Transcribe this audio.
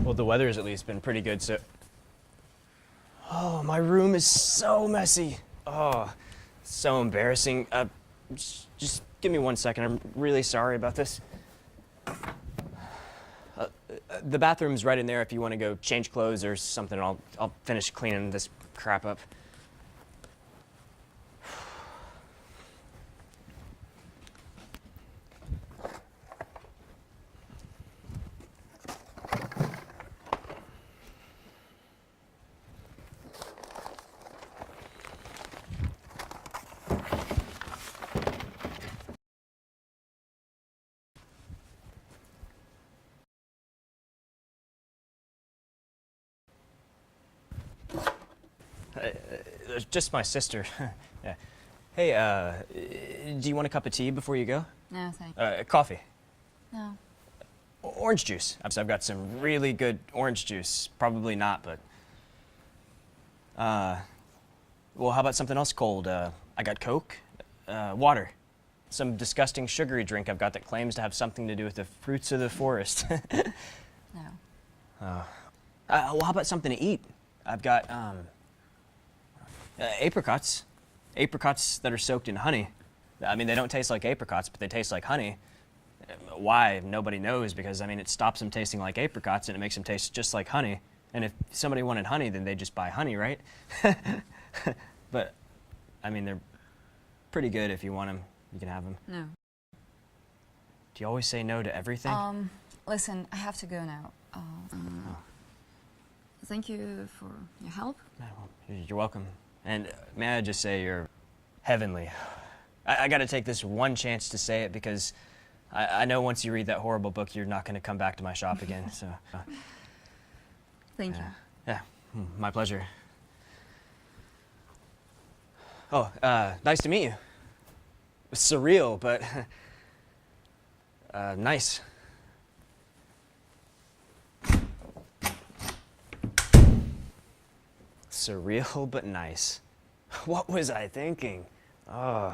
Well, the weather has at least been pretty good, so... Oh, my room is so messy. Oh, so embarrassing. Just give me 1 second. I'm really sorry about this. The bathroom's right in there if you want to go change clothes or something. I'll finish cleaning this crap up. Just my sister. Yeah. Hey, do you want a cup of tea before you go? No, thanks. Coffee. No. Orange juice. I've got some really good orange juice. Probably not, but... well, how about something else cold? I got Coke, water. Some disgusting sugary drink I've got that claims to have something to do with the fruits of the forest. No. Well, how about something to eat? I've got, apricots. Apricots that are soaked in honey. I mean, they don't taste like apricots, but they taste like honey. Why? Nobody knows, because, I mean, it stops them tasting like apricots and it makes them taste just like honey. And if somebody wanted honey, then they'd just buy honey, right? But, I mean, they're pretty good. If you want them, you can have them. No. Do you always say no to everything? Listen, I have to go now. Thank you for your help. Well, you're welcome. And may I just say you're heavenly. I got to take this one chance to say it, because I know once you read that horrible book, you're not going to come back to my shop again. So. Thank you. Yeah, my pleasure. Oh, nice to meet you. Surreal, but nice. Surreal, but nice. What was I thinking? Oh.